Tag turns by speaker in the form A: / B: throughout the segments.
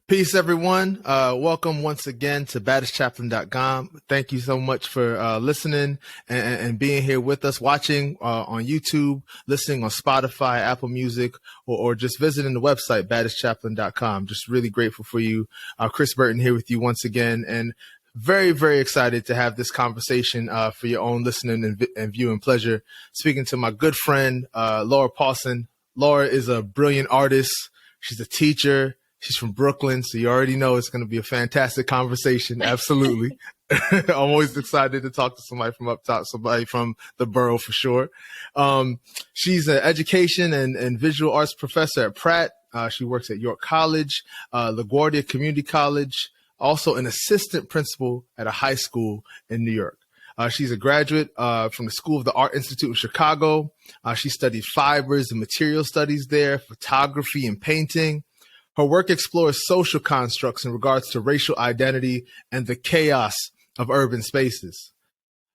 A: Peace, everyone. Welcome once again to baddestchaplain.com. Thank you so much for listening and being here with us, watching on YouTube, listening on Spotify, Apple Music, or just visiting the website, baddestchaplain.com. Just really grateful for you. Chris Burton here with you once again, and very, very excited to have this conversation for your own listening and viewing pleasure. Speaking to my good friend, Laura Paulson. Laura is a brilliant artist. She's a teacher. She's from Brooklyn, so you already know it's going to be a fantastic conversation. Absolutely. I'm always excited to talk to somebody from up top, somebody from the borough for sure. She's an education and visual arts professor at Pratt. She works at York College, LaGuardia Community College, also an assistant principal at a high school in New York. She's a graduate from the School of the Art Institute of Chicago. She studied fibers and material studies there, photography and painting. Her work explores social constructs in regards to racial identity and the chaos of urban spaces.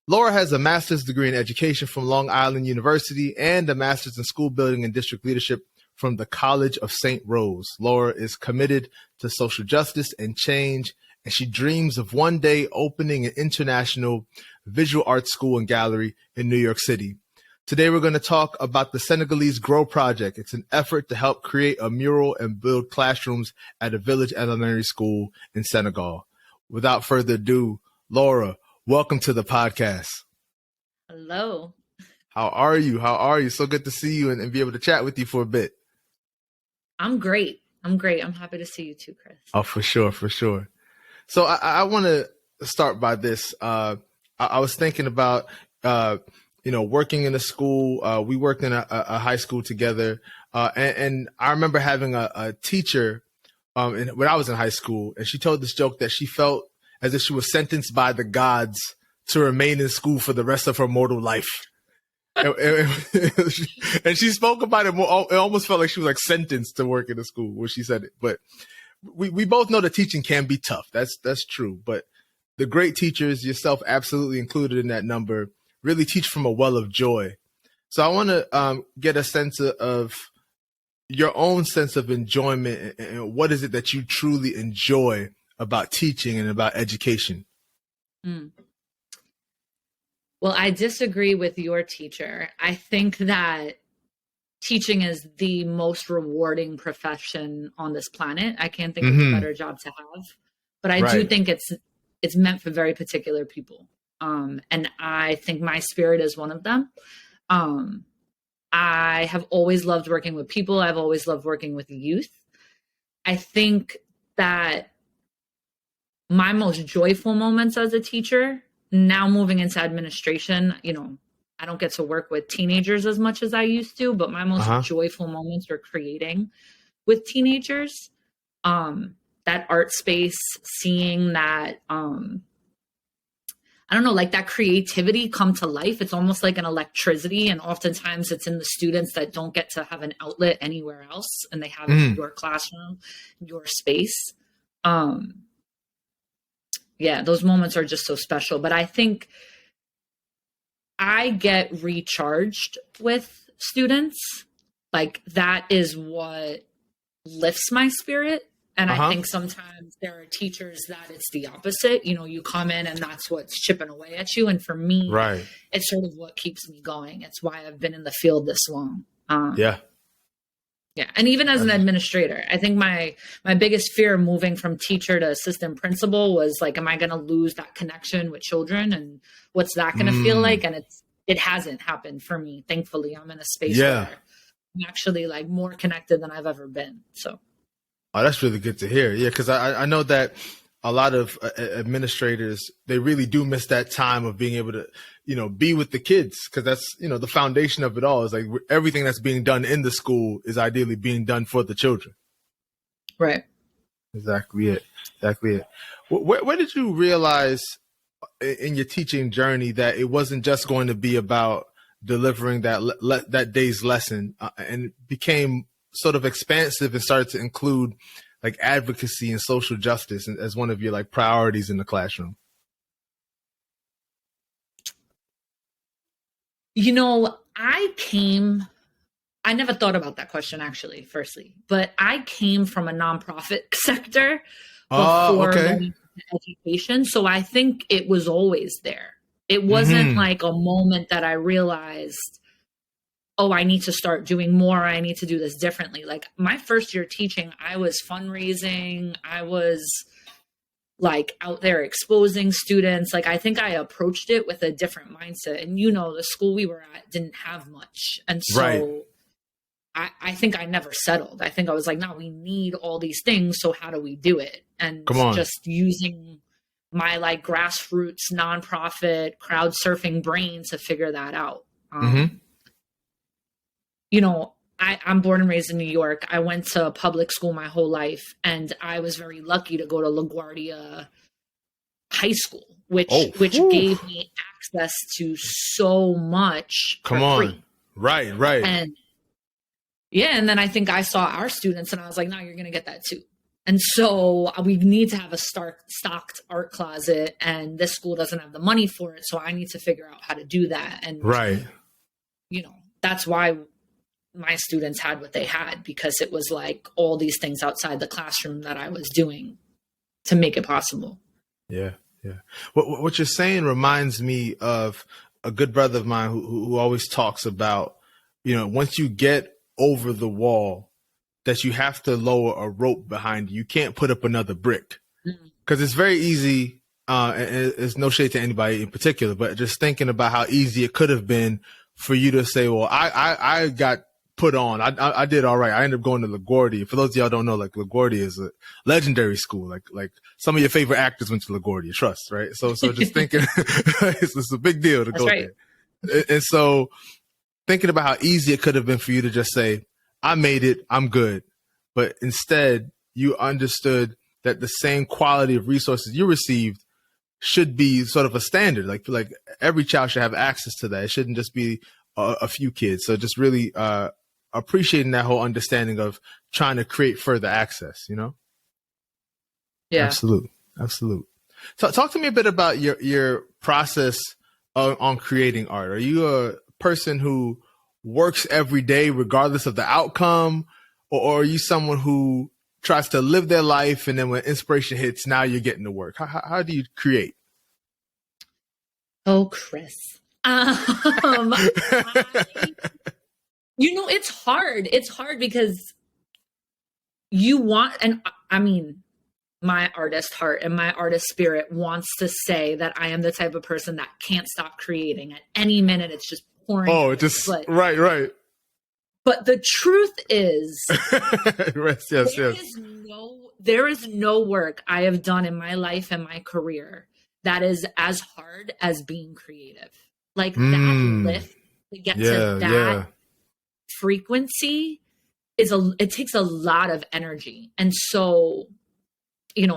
A: Laura has a master's degree in education from Long Island University and a master's in school building and district leadership from the College of St. Rose. Laura is committed to social justice and change, and she dreams of one day opening an international visual arts school and gallery in New York City. Today, we're going to talk about the Senegalese Grow Project. It's an effort to help create a mural and build classrooms at a village elementary school in Senegal. Without further ado, Laura, welcome to the podcast.
B: Hello.
A: How are you? So good to see you and be able to chat with you for a bit.
B: I'm great. I'm happy to see you too, Chris.
A: Oh, for sure. So I want to start by this. I was thinking about working in a school. We worked in a high school together. And I remember having a teacher when I was in high school, and she told this joke that she felt as if she was sentenced by the gods to remain in school for the rest of her mortal life. And she spoke about it more. It almost felt like she was like sentenced to work in a school when she said it. But we both know that teaching can be tough. That's true. But the great teachers, yourself absolutely included in that number, really teach from a well of joy. So I want to get a sense of your own sense of enjoyment and what is it that you truly enjoy about teaching and about education?
B: Well, I disagree with your teacher. I think that teaching is the most rewarding profession on this planet. I can't think of a better job to have, but I do think it's meant for very particular people. And I think my spirit is one of them. I have always loved working with people. I've always loved working with youth. I think that my most joyful moments as a teacher, now moving into administration, I don't get to work with teenagers as much as I used to, but my most joyful moments are creating with teenagers. That art space, seeing that, I don't know, like that creativity come to life. It's almost like an electricity. And oftentimes it's in the students that don't get to have an outlet anywhere else. And they have it in your classroom, your space. Those moments are just so special. But I think I get recharged with students. Like that is what lifts my spirit. And I think sometimes there are teachers that it's the opposite. You come in and that's what's chipping away at you. And for me, it's sort of what keeps me going. It's why I've been in the field this long. Yeah. And even as an administrator, I think my biggest fear moving from teacher to assistant principal was like, am I going to lose that connection with children? And what's that going to feel like? And it hasn't happened for me. Thankfully, I'm in a space where I'm actually like more connected than I've ever been. So.
A: Oh, that's really good to hear. Yeah, because I know that a lot of administrators, they really do miss that time of being able to, be with the kids, because that's, the foundation of it all is like everything that's being done in the school is ideally being done for the children.
B: Right.
A: Exactly it. Where did you realize in your teaching journey that it wasn't just going to be about delivering that day's lesson and it became sort of expansive and started to include like advocacy and social justice as one of your like priorities in the classroom?
B: I came I never thought about that question actually, firstly, but I came from a nonprofit sector before
A: Okay.
B: going into education. So I think it was always there. It wasn't
A: Mm-hmm.
B: like a moment that I realized, oh, I need to start doing more. I need to do this differently. Like my first year teaching, I was fundraising. I was like out there exposing students. Like I think I approached it with a different mindset. And the school we were at didn't have much. And
A: Right.
B: so I think I never settled. I think I was like, no, we need all these things. So how do we do it? And
A: Come on.
B: just using my like grassroots nonprofit crowd surfing brain to figure that out.
A: Mm-hmm.
B: I'm born and raised in New York. I went to public school my whole life, and I was very lucky to go to LaGuardia High School, which
A: Oh,
B: which
A: whew.
B: gave me access to so much
A: Come
B: for
A: on.
B: free.
A: Right, right.
B: And yeah, and then I think I saw our students, and I was like, no, you're going to get that too. And so we need to have a stocked art closet, and this school doesn't have the money for it, so I need to figure out how to do that. And
A: Right.
B: that's why my students had what they had, because it was like all these things outside the classroom that I was doing to make it possible.
A: Yeah, yeah. What you're saying reminds me of a good brother of mine who always talks about, once you get over the wall, that you have to lower a rope behind you. You can't put up another brick, because it's very easy. And it's no shade to anybody in particular, but just thinking about how easy it could have been for you to say, well, I got put on. I did all right. I ended up going to LaGuardia. For those of y'all who don't know, like LaGuardia is a legendary school. Like some of your favorite actors went to LaGuardia, trust, right? So just thinking, it's a big deal to
B: That's
A: go
B: right.
A: there. And so thinking about how easy it could have been for you to just say, I made it, I'm good. But instead you understood that the same quality of resources you received should be sort of a standard. Like every child should have access to that. It shouldn't just be a few kids. So just really, appreciating that whole understanding of trying to create further access,
B: Yeah.
A: Absolute. So talk to me a bit about your process on creating art. Are you a person who works every day regardless of the outcome, or are you someone who tries to live their life, and then when inspiration hits, now you're getting to work? How do you create?
B: Oh, Chris. It's hard. It's hard because you want, and I mean, my artist heart and my artist spirit wants to say that I am the type of person that can't stop creating. At any minute, it's just pouring.
A: Oh, it just, right.
B: But the truth is,
A: yes.
B: There is no work I have done in my life and my career that is as hard as being creative. Like that lift to get to that frequency it takes a lot of energy. And so,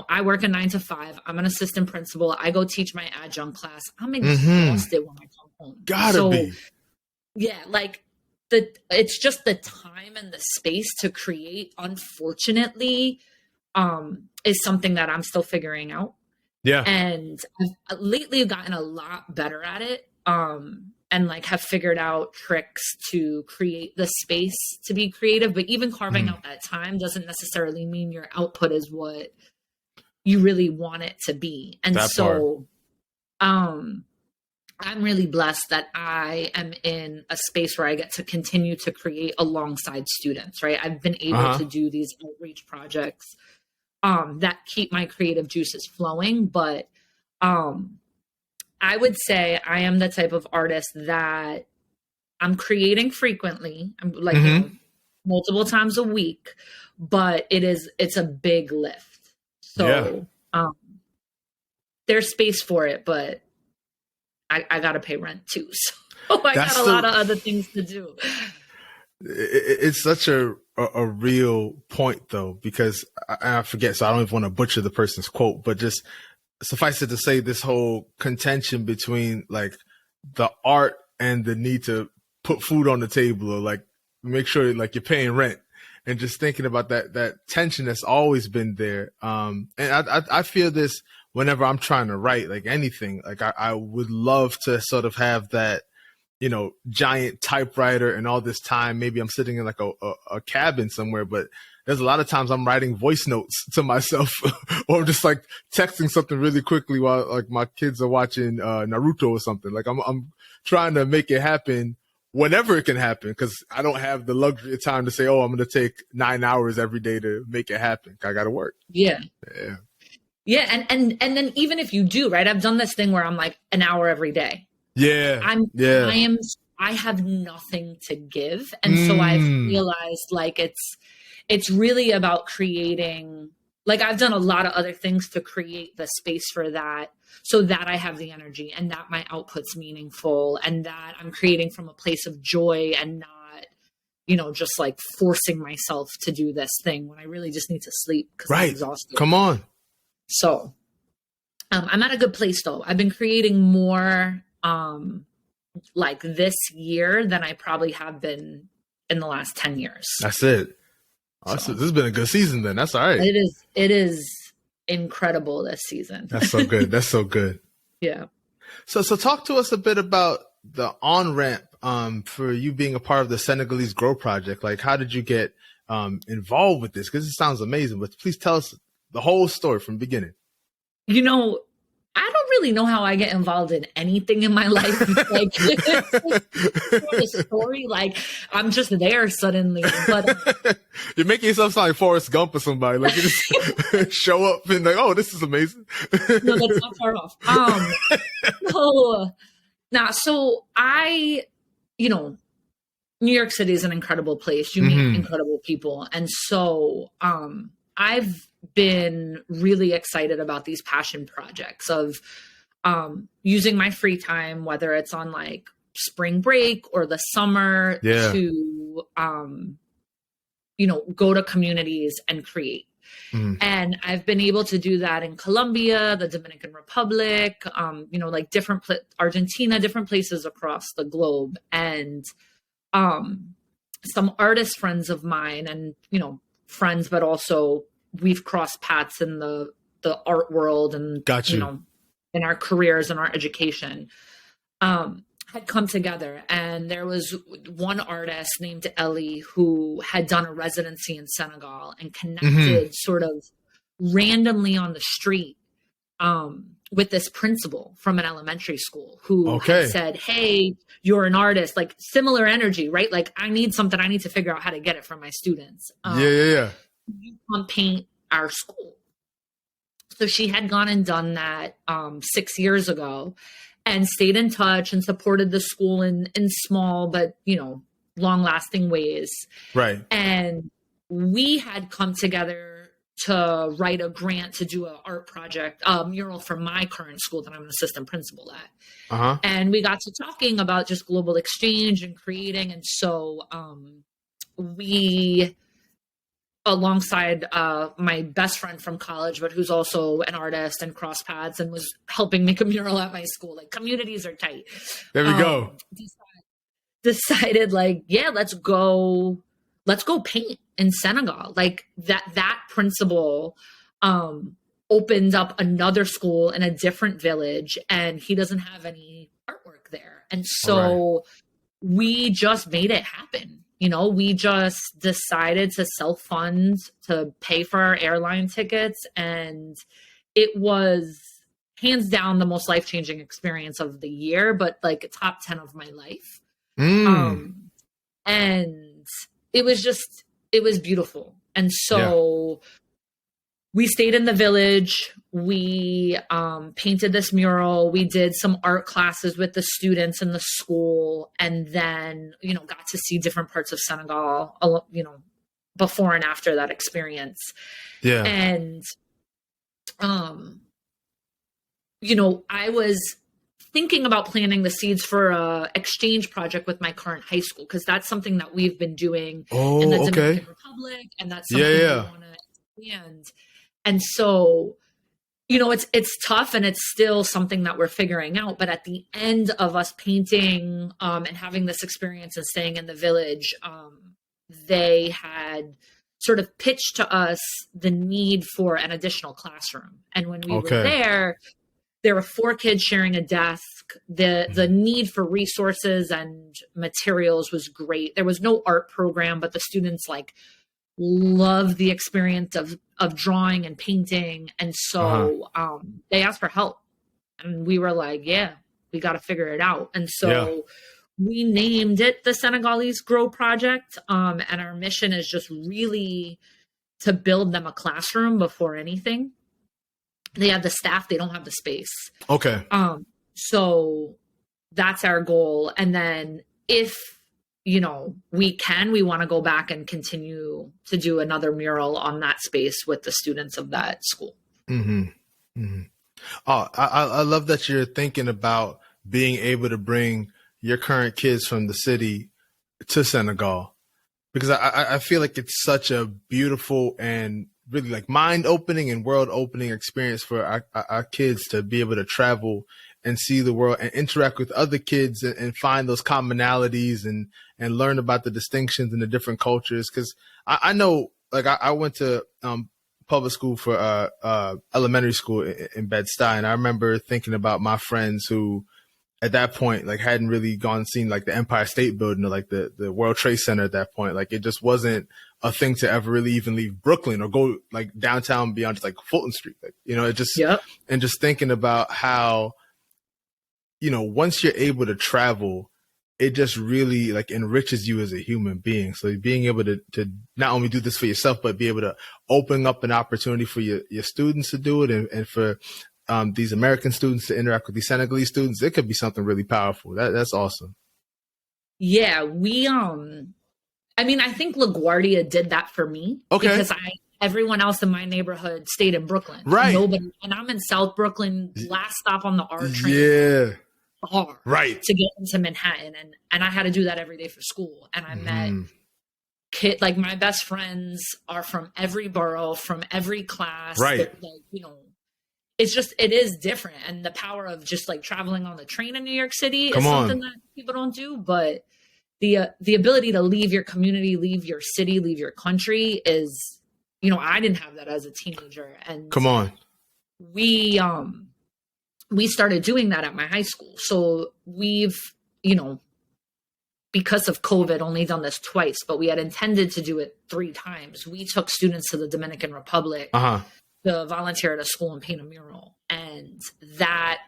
B: I work a 9 to 5. I'm an assistant principal. I go teach my adjunct class. I'm exhausted when I come home.
A: Gotta be.
B: Yeah, like it's just the time and the space to create, unfortunately, is something that I'm still figuring out.
A: Yeah.
B: And I've lately gotten a lot better at it. And like have figured out tricks to create the space to be creative. But even carving out that time doesn't necessarily mean your output is what you really want it to be. And I'm really blessed that I am in a space where I get to continue to create alongside students, right? I've been able to do these outreach projects that keep my creative juices flowing. But I would say I am the type of artist that I'm creating frequently. I'm like multiple times a week, but it's a big lift. So there's space for it, but I got to pay rent too. So I got a lot of other things to do.
A: It's such a real point though, because I forget, so I don't even want to butcher the person's quote, but just suffice it to say, this whole contention between like the art and the need to put food on the table, or like make sure like you're paying rent, and just thinking about that tension that's always been there. And I feel this whenever I'm trying to write, like anything, like I would love to sort of have that giant typewriter and all this time. Maybe I'm sitting in like a cabin somewhere, but there's a lot of times I'm writing voice notes to myself or just like texting something really quickly while like my kids are watching Naruto or something. Like I'm trying to make it happen whenever it can happen, because I don't have the luxury of time to say, oh, I'm going to take 9 hours every day to make it happen. I got to work.
B: Yeah.
A: Yeah.
B: Yeah. And then even if you do, right, I've done this thing where I'm like an hour every day.
A: Yeah.
B: I have nothing to give. And so I've realized like it's really about creating, like I've done a lot of other things to create the space for that, so that I have the energy and that my output's meaningful and that I'm creating from a place of joy and not, just like forcing myself to do this thing when I really just need to sleep because I'm exhausted.
A: Come on.
B: So I'm at a good place though. I've been creating more like this year than I probably have been in the last 10 years.
A: That's it. So, this has been a good season then. That's all right.
B: It is incredible this season.
A: That's so good. That's so good.
B: Yeah.
A: So talk to us a bit about the on-ramp for you being a part of the Senegalese Grow Project. Like, how did you get involved with this? Because it sounds amazing, but please tell us the whole story from the beginning.
B: I don't really know how I get involved in anything in my life. Like, the story, like I'm just there suddenly. But
A: you're making yourself sound like Forrest Gump or somebody. Like you just show up and like, oh, this is amazing.
B: No, that's not far off. So I, New York City is an incredible place. You meet incredible people, and so I've been really excited about these passion projects of using my free time, whether it's on like spring break or the summer, to go to communities and create. And I've been able to do that in Colombia, the Dominican Republic, like Argentina, different places across the globe. And some artist friends of mine and, friends, but also we've crossed paths in the art world and, in our careers and our education, had come together. And there was one artist named Ellie who had done a residency in Senegal and connected sort of randomly on the street with this principal from an elementary school who had said, hey, you're an artist, like similar energy, right? Like I need something, I need to figure out how to get it from my students. You come paint our school. So she had gone and done that 6 years ago and stayed in touch and supported the school in small, but, long lasting ways.
A: Right.
B: And we had come together to write a grant to do an art project, mural for my current school that I'm an assistant principal at. And we got to talking about just global exchange and creating. And so we, alongside my best friend from college, but who's also an artist and cross paths and was helping make a mural at my school. Like communities are tight.
A: There we go.
B: Decided like, yeah, let's go paint in Senegal. Like that principal opened up another school in a different village and he doesn't have any artwork there. And so we just made it happen. We just decided to self-fund to pay for our airline tickets. And it was hands down the most life-changing experience of the year, but like top 10 of my life. And it was beautiful. And so we stayed in the village. We painted this mural. We did some art classes with the students in the school, and then, got to see different parts of Senegal, before and after that experience. Yeah. And, I was thinking about planting the seeds for a exchange project with my current high school, because that's something that we've been doing in the Dominican Republic, and that's something we want to expand. And so, it's tough and it's still something that we're figuring out. But at the end of us painting and having this experience and staying in the village, they had sort of pitched to us the need for an additional classroom. And when we were there, there were 4 kids sharing a desk. The need for resources and materials was great. There was no art program, but the students like loved the experience of drawing and painting. And so they asked for help. And we were like, yeah, we got to figure it out. And so we named it the Senegalese Grow Project. And our mission is just really to build them a classroom before anything. They have the staff, they don't have the space.
A: Okay.
B: So that's our goal. And then if, we want to go back and continue to do another mural on that space with the students of that school.
A: Mm-hmm. Mm-hmm. Oh, I love that you're thinking about being able to bring your current kids from the city to Senegal, because I feel like it's such a beautiful and really like mind-opening and world-opening experience for our kids to be able to travel and see the world and interact with other kids and find those commonalities and learn about the distinctions in the different cultures. Because I know, like, I went to public school for elementary school in Bed-Stuy, and I remember thinking about my friends who at that point like hadn't really gone and seen like the Empire State Building or like the World Trade Center at that point. Like, it just wasn't a thing to ever really even leave Brooklyn or go like downtown beyond just like Fulton Street. Like, it just, and just thinking about how, once you're able to travel, it just really like enriches you as a human being. So being able to not only do this for yourself, but be able to open up an opportunity for your students to do it, and for these American students to interact with these Senegalese students, it could be something really powerful. That's awesome.
B: Yeah, I think LaGuardia did that for me.
A: Okay.
B: Because everyone else in my neighborhood stayed in Brooklyn.
A: Right.
B: Nobody, and I'm in South Brooklyn, last stop on the R train.
A: Yeah.
B: Far
A: right.
B: To get into Manhattan. And I had to do that every day for school. And I met like my best friends are from every borough, from every class.
A: Right.
B: It is different. And the power of just like traveling on the train in New York City is something that people don't do. But the ability to leave your community, leave your city, leave your country is, I didn't have that as a teenager. And we started doing that at my high school. So we've, because of COVID, only done this twice, but we had intended to do it 3 times. We took students to the Dominican Republic to volunteer at a school and paint a mural. And that,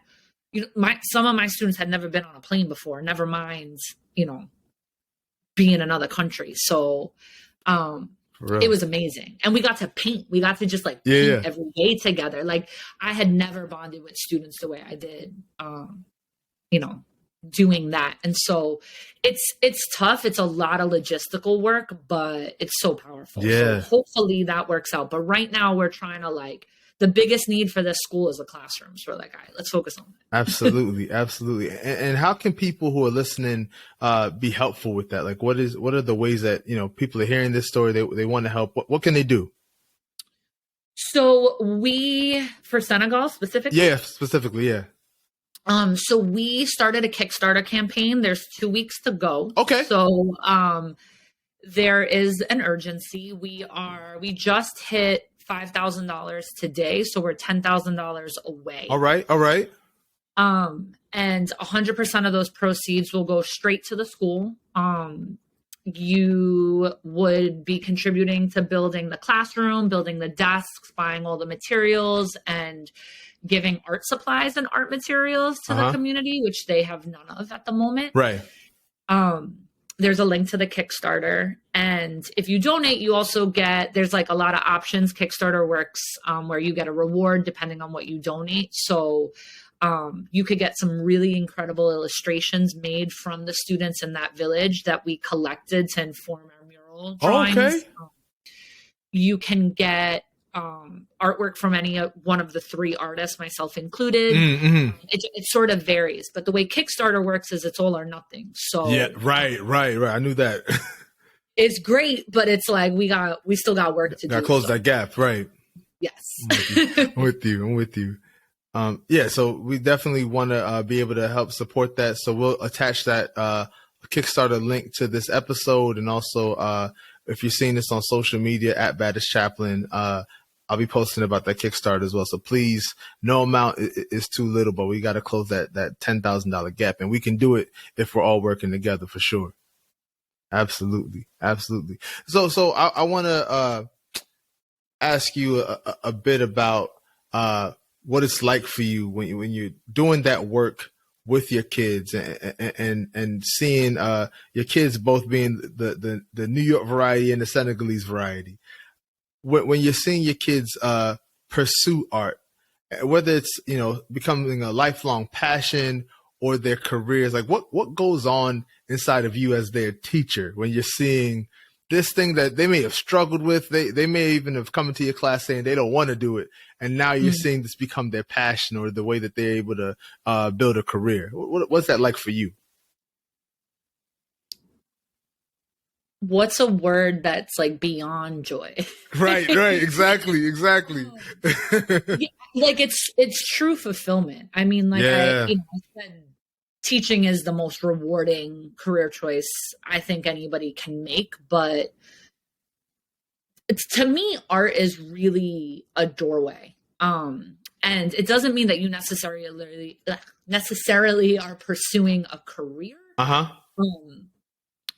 B: some of my students had never been on a plane before, never mind, be in another country. So it was amazing. And we got to paint. We got to just like paint every day together. Like, I had never bonded with students the way I did, doing that. And so it's tough. It's a lot of logistical work, but it's so powerful.
A: Yeah.
B: So hopefully that works out. But right now we're trying to the biggest need for this school is the classrooms. We're like, all right, let's focus on that.
A: Absolutely. Absolutely. And how can people who are listening be helpful with that? Like, what are the ways that, people are hearing this story, they want to help? What can they do?
B: So for Senegal specifically?
A: Yeah, specifically. Yeah.
B: So we started a Kickstarter campaign. There's 2 weeks to go.
A: Okay.
B: So, there is an urgency. We just hit $5,000 today. So we're $10,000 away.
A: All right.
B: And 100% of those proceeds will go straight to the school. You would be contributing to building the classroom, building the desks, buying all the materials, and giving art supplies and art materials to the community, which they have none of at the moment.
A: Right.
B: There's a link to the Kickstarter. And if you donate, you also there's like a lot of options. Kickstarter works where you get a reward depending on what you donate. So you could get some really incredible illustrations made from the students in that village that we collected to inform our mural drawings.
A: Okay.
B: You can get artwork from any one of the 3 artists, myself included. It sort of varies, but the way Kickstarter works is it's all or nothing. So
A: yeah, right. I knew that.
B: It's great, but it's like we still got work to do.
A: Got to close that gap, right?
B: Yes.
A: I'm with you. Yeah, so we definitely want to be able to help support that. So we'll attach that Kickstarter link to this episode, and also if you're seeing this on social media at Baddest Chaplain, I'll be posting about that Kickstarter as well. So please, no amount is too little, but we got to close that $10,000 gap, and we can do it if we're all working together for sure. Absolutely. Absolutely. So I want to, ask you a bit about, what it's like for you when you're doing that work with your kids and seeing, your kids both being the New York variety and the Senegalese variety. When you're seeing your kids, pursue art, whether it's, becoming a lifelong passion or their careers, like what goes on inside of you as their teacher when you're seeing this thing that they may have struggled with, they may even have come into your class saying they don't want to do it, and now you're seeing this become their passion or the way that they're able to build a career. What's that like for you?
B: What's a word that's like beyond joy?
A: Right, exactly.
B: Like it's true fulfillment. I mean, like
A: Yeah.
B: I said, teaching is the most rewarding career choice I think anybody can make, but to me, art is really a doorway. And it doesn't mean that you necessarily are pursuing a career.
A: Uh-huh.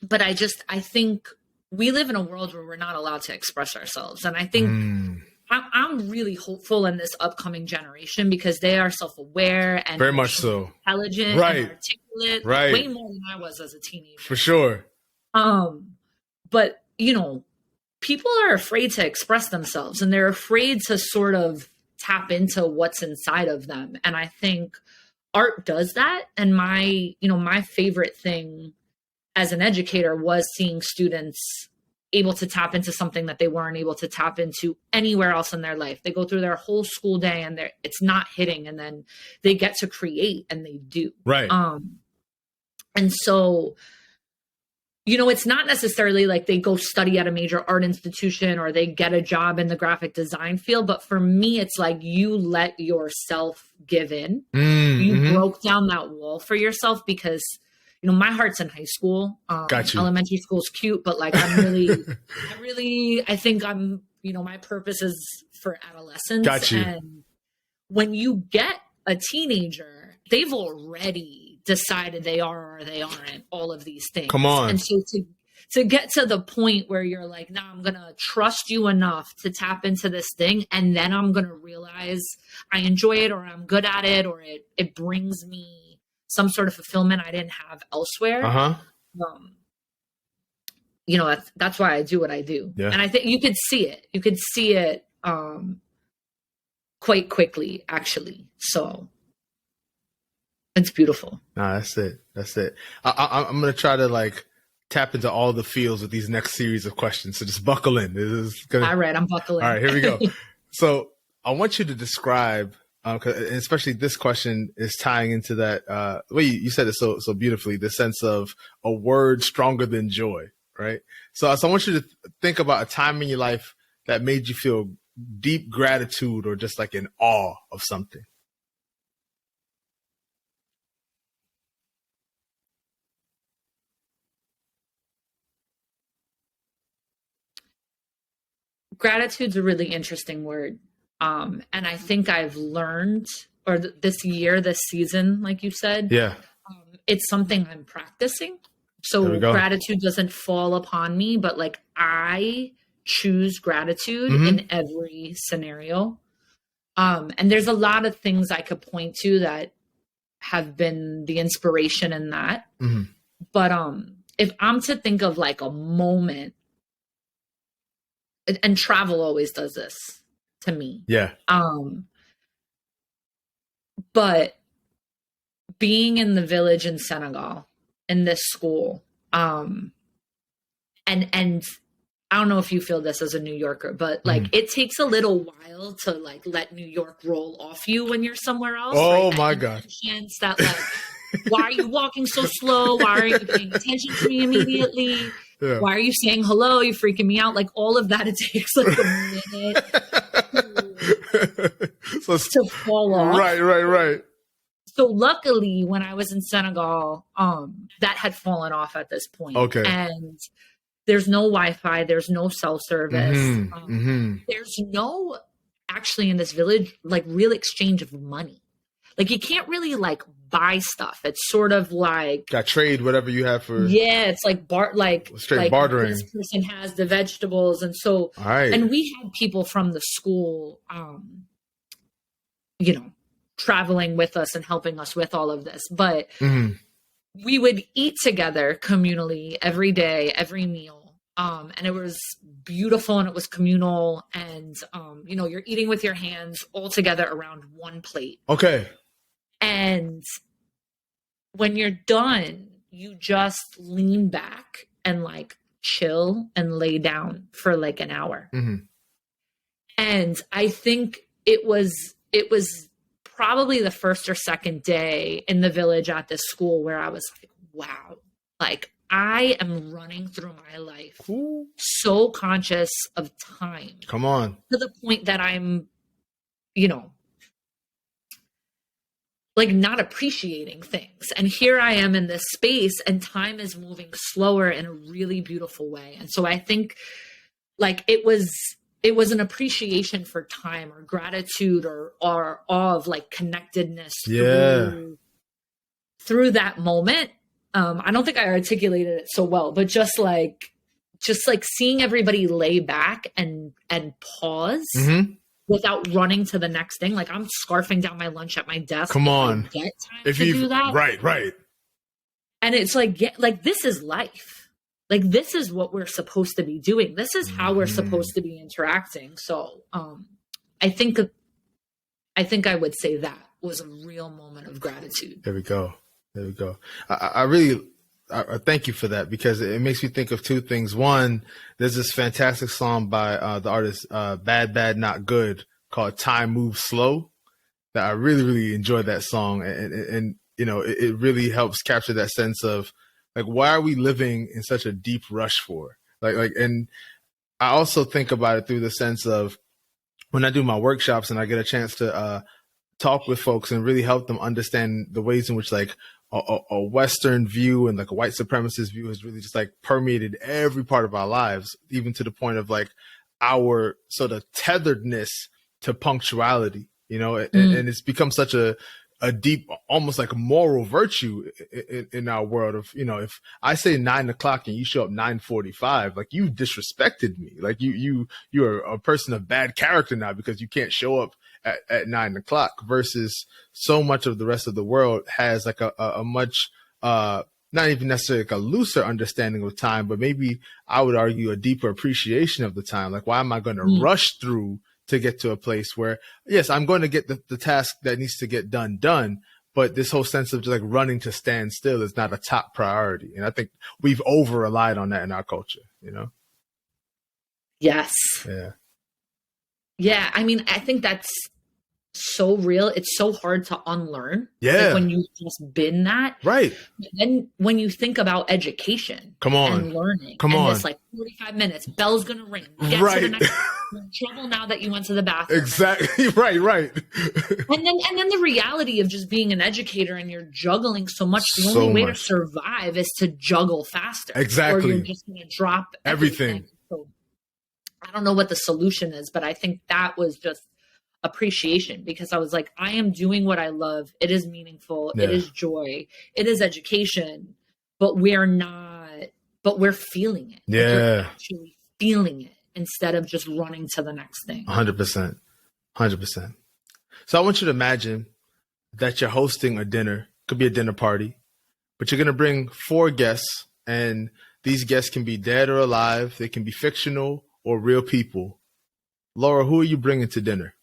B: But I think we live in a world where we're not allowed to express ourselves. And I think I'm really hopeful in this upcoming generation because they are self-aware and
A: very much so
B: intelligent,
A: right,
B: and articulate,
A: right,
B: way more than I was as a teenager.
A: For sure.
B: But people are afraid to express themselves, and they're afraid to sort of tap into what's inside of them. And I think art does that. And my favorite thing as an educator was seeing students able to tap into something that they weren't able to tap into anywhere else in their life. They go through their whole school day and it's not hitting, and then they get to create, and they do.
A: Right.
B: And so, it's not necessarily like they go study at a major art institution or they get a job in the graphic design field. But for me, it's like you let yourself give in. You broke down that wall for yourself because my heart's in high school.
A: Got you.
B: Elementary school's cute, but like I think I'm, my purpose is for adolescence.
A: Got you.
B: And when you get a teenager, they've already decided they are or they aren't all of these things.
A: Come on.
B: And so to get to the point where you're like, nah, I'm going to trust you enough to tap into this thing. And then I'm going to realize I enjoy it, or I'm good at it, or it brings me some sort of fulfillment I didn't have elsewhere. That's why I do what I do. Yeah. And I think you could see it quite quickly, actually. So it's beautiful.
A: Nah, that's it. I'm going to try to tap into all the fields with these next series of questions. So just buckle in.
B: All right, I'm buckling.
A: All right, here we go. So I want you to describe, especially this question is tying into that, well, you said it so beautifully, the sense of a word stronger than joy, right? So I want you to think about a time in your life that made you feel deep gratitude or just like in awe of something.
B: Gratitude's a really interesting word. And I think I've learned, or this season, like you said, it's something I'm practicing. So gratitude doesn't fall upon me, but I choose gratitude in every scenario. And there's a lot of things I could point to that have been the inspiration in that. But if I'm to think of a moment, and travel always does this to me.
A: Yeah.
B: But being in the village in Senegal, in this school, and I don't know if you feel this as a New Yorker, but it takes a little while to let New York roll off you when you're somewhere else.
A: Oh my God.
B: Chance that why are you walking so slow? Why are you paying attention to me immediately? Yeah. Why are you saying hello? You're freaking me out. All of that, it takes a minute to fall off.
A: Right.
B: So luckily, when I was in Senegal, that had fallen off at this point.
A: Okay.
B: And there's no Wi-Fi. There's no cell service. There's no actually in this village, like real exchange of money. Like you can't really like buy stuff. It's sort of like
A: Got trade whatever you have for.
B: Yeah, it's like
A: Straight bartering.
B: This person has the vegetables, and so
A: All right.
B: and we had people from the school, you know, traveling with us and helping us with all of this. But we would eat together communally every day, every meal. And it was beautiful and it was communal. And, you know, you're eating with your hands all together around one plate.
A: Okay.
B: And when you're done, you just lean back and like chill and lay down for like an hour. And I think it was probably the first or second day in the village at this school where I was like, wow, like I am running through my life so conscious of time.
A: Come on.
B: To the point that I'm, you know, like not appreciating things. And here I am in this space and time is moving slower in a really beautiful way. And so I think like it was an appreciation for time or gratitude or awe of like connectedness through that moment. I don't think I articulated it so well, but just like seeing everybody lay back and pause without running to the next thing. Like I'm scarfing down my lunch at my desk.
A: Come on.
B: Get time to do that.
A: Right.
B: And it's like, this is life. Like this is what we're supposed to be doing. This is how we're supposed to be interacting. So I think I would say that was a real moment of gratitude.
A: There we go. I really thank you for that because it makes me think of two things. One, there's this fantastic song by the artist Bad Bad Not Good called Time Moves Slow that I really, really enjoy that song. And you know, it really helps capture that sense of like, why are we living in such a deep rush for? Like, and I also think about it through the sense of when I do my workshops and I get a chance to talk with folks and really help them understand the ways in which like a Western view and like a white supremacist view has really just like permeated every part of our lives, even to the point of like our sort of tetheredness to punctuality, you know, and it's become such a deep, almost like a moral virtue in our world of, you know, if I say 9 o'clock and you show up 9:45, like you disrespected me. Like you're a person of bad character now because you can't show up at 9 o'clock versus so much of the rest of the world has like a much, not even necessarily like a looser understanding of time, but maybe I would argue a deeper appreciation of the time. Like, why am I going to rush through to get to a place where, yes, I'm going to get the task that needs to get done, but this whole sense of just like running to stand still is not a top priority. And I think we've over relied on that in our culture, you know?
B: Yes.
A: Yeah.
B: Yeah. I mean, I think that's so real. It's so hard to unlearn.
A: Yeah.
B: Like when you've just been that.
A: Right.
B: But then when you think about education and learning this like 45 minutes, bell's going to ring. Get to the next you're in trouble now that you went to the bathroom.
A: Exactly. Right.
B: And then the reality of just being an educator and you're juggling so much, the only way to survive is to juggle faster.
A: Exactly.
B: Or you're just going to drop everything. So I don't know what the solution is, but I think that was just appreciation because I was like, I am doing what I love. It is meaningful. Yeah. It is joy. It is education, but we're feeling it.
A: Yeah.
B: Like we're actually feeling it instead of just running to the next thing.
A: 100%. So I want you to imagine that you're hosting a dinner, could be a dinner party, but you're going to bring 4 guests and these guests can be dead or alive. They can be fictional or real people. Laura, who are you bringing to dinner?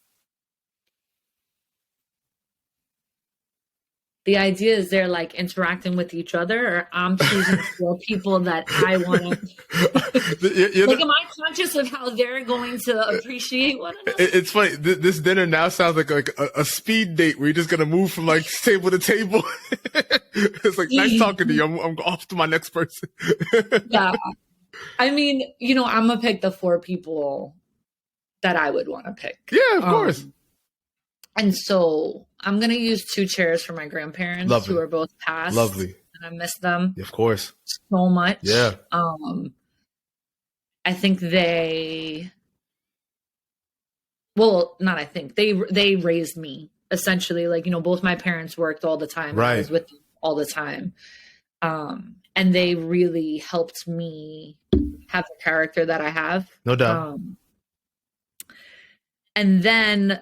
B: The idea is they're like interacting with each other, or I'm choosing 4 people that I want to. Like, am I conscious of how they're going to appreciate one another?
A: It's funny. This dinner now sounds like a speed date where you're just gonna move from like table to table. It's like nice talking to you. I'm off to my next person.
B: Yeah, I mean, you know, I'm gonna pick the 4 people that I would want to pick.
A: Yeah, of course.
B: And so I'm going to use 2 chairs for my grandparents who are both passed.
A: Lovely.
B: And I miss them.
A: Of course.
B: So much.
A: Yeah.
B: I think they well, not I think they raised me essentially. Like, you know, both my parents worked all the time. And I
A: Right.
B: was with them all the time. And they really helped me have the character that I have.
A: No doubt.
B: And then,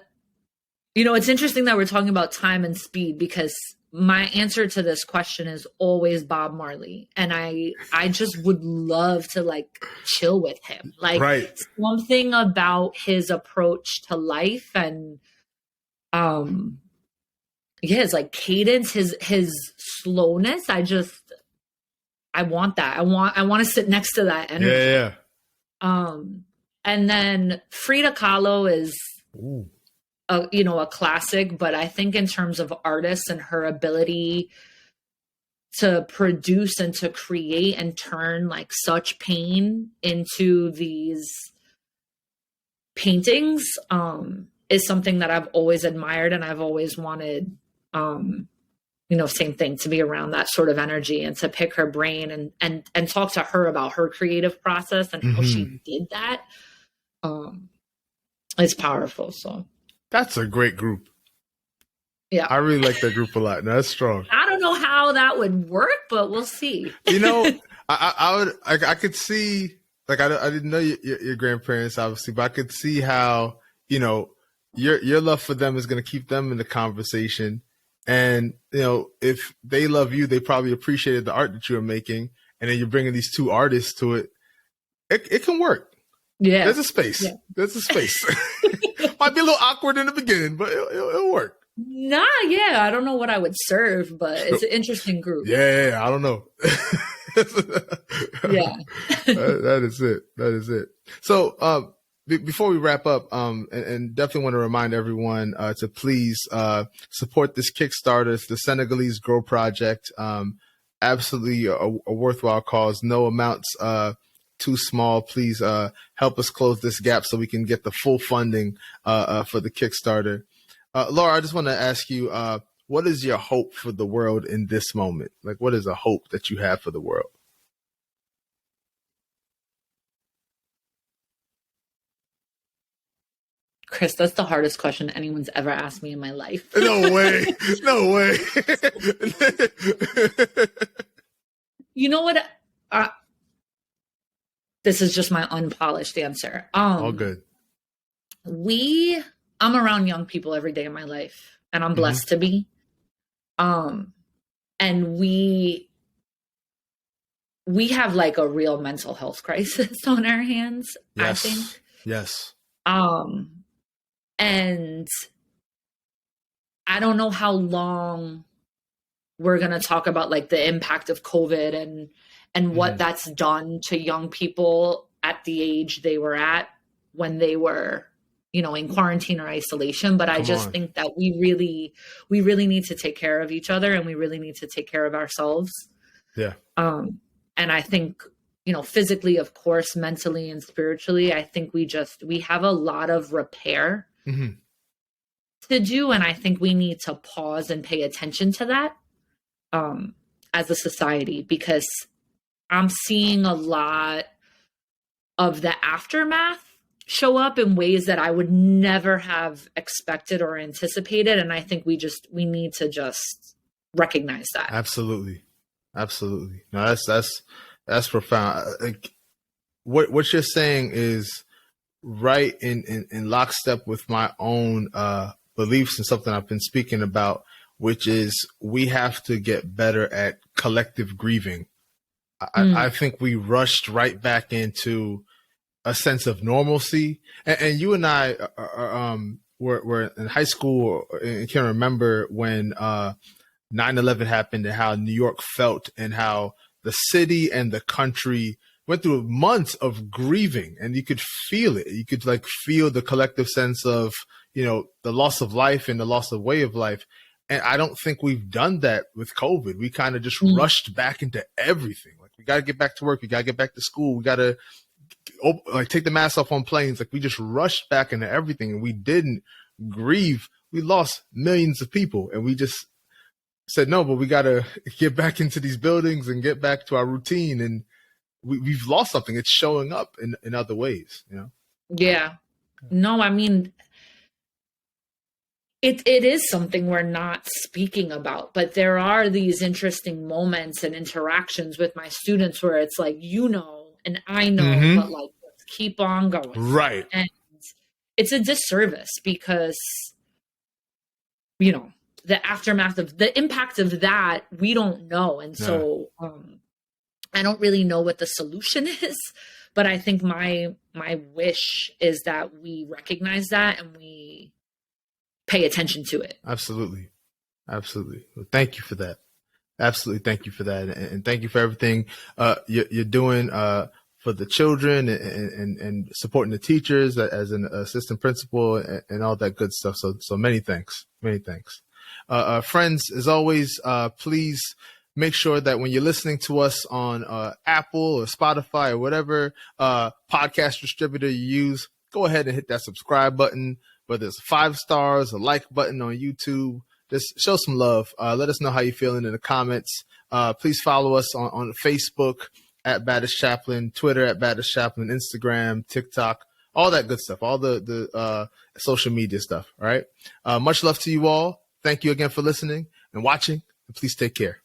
B: you know, it's interesting that we're talking about time and speed, because my answer to this question is always Bob Marley. And I just would love to like chill with him. Like
A: Right.
B: something about his approach to life and yeah, his like cadence, his slowness. I want that. I want to sit next to that energy.
A: Yeah.
B: And then Frida Kahlo is
A: Ooh.
B: a classic, but I think in terms of artists and her ability to produce and to create and turn like such pain into these paintings, is something that I've always admired, and I've always wanted, same thing, to be around that sort of energy and to pick her brain and talk to her about her creative process and how she did that. It's powerful. So
A: that's a great group.
B: Yeah.
A: I really like that group a lot. No, that's strong.
B: I don't know how that would work, but we'll see.
A: You know, I could see, like, I didn't know your grandparents, obviously, but I could see how, you know, your love for them is going to keep them in the conversation. And, you know, if they love you, they probably appreciated the art that you were making. And then you're bringing these two artists to it. It can work.
B: Yeah.
A: There's a space. Yeah. There's a space. Might be a little awkward in the beginning, but it'll work.
B: Nah, yeah. I don't know what I would serve, but it's an interesting group.
A: Yeah, I don't know.
B: Yeah.
A: That is it. That is it. So before we wrap up, and definitely want to remind everyone to please support this Kickstarter. It's the Senegalese Grow Project. Absolutely a worthwhile cause. No amounts too small. Please help us close this gap so we can get the full funding for the Kickstarter. Laura, I just want to ask you, what is your hope for the world in this moment? Like, what is a hope that you have for the world?
B: Chris, that's the hardest question anyone's ever asked me in my life.
A: No way. No way.
B: You know what? This is just my unpolished answer.
A: All good.
B: I'm around young people every day in my life, and I'm blessed to be. And we have like a real mental health crisis on our hands,
A: yes.
B: I think.
A: Yes.
B: And I don't know how long we're going to talk about like the impact of COVID and what that's done to young people at the age they were at when they were, you know, in quarantine or isolation. But I just think that we really need to take care of each other, and we really need to take care of ourselves.
A: Yeah.
B: And I think, you know, physically, of course, mentally and spiritually, I think we have a lot of repair to do. And I think we need to pause and pay attention to that as a society, because I'm seeing a lot of the aftermath show up in ways that I would never have expected or anticipated. And I think we need to just recognize that.
A: Absolutely. Absolutely. No, that's profound. Like, what you're saying is right in lockstep with my own beliefs and something I've been speaking about, which is we have to get better at collective grieving. I think we rushed right back into a sense of normalcy. And you and I were in high school and can remember when 9/11 happened and how New York felt and how the city and the country went through months of grieving, and you could feel it. You could like feel the collective sense of, you know, the loss of life and the loss of way of life. And I don't think we've done that with COVID. We kind of just rushed back into everything. Like, we got to get back to work. We got to get back to school. We got to like take the mask off on planes. Like, we just rushed back into everything, and we didn't grieve. We lost millions of people, and we just said, no, but we got to get back into these buildings and get back to our routine. And we've lost something. It's showing up in other ways, you know?
B: Yeah. No, I mean, it is something we're not speaking about, but there are these interesting moments and interactions with my students where it's like, and I know, but like, let's keep on going.
A: Right.
B: And it's a disservice because, the aftermath of the impact of that, we don't know. And so I don't really know what the solution is, but I think my wish is that we recognize that and we pay attention to it.
A: Absolutely. Well, thank you for that. Absolutely. Thank you for that. And thank you for everything you're doing for the children and supporting the teachers as an assistant principal and all that good stuff. So many thanks. Many thanks. Friends, as always, please make sure that when you're listening to us on Apple or Spotify or whatever podcast distributor you use, go ahead and hit that subscribe button, whether it's 5 stars, a like button on YouTube. Just show some love. Let us know how you're feeling in the comments. Please follow us on Facebook at Baddest Chaplain, Twitter at Baddest Chaplain, Instagram, TikTok, all that good stuff, all the social media stuff. All right. Much love to you all. Thank you again for listening and watching, and please take care.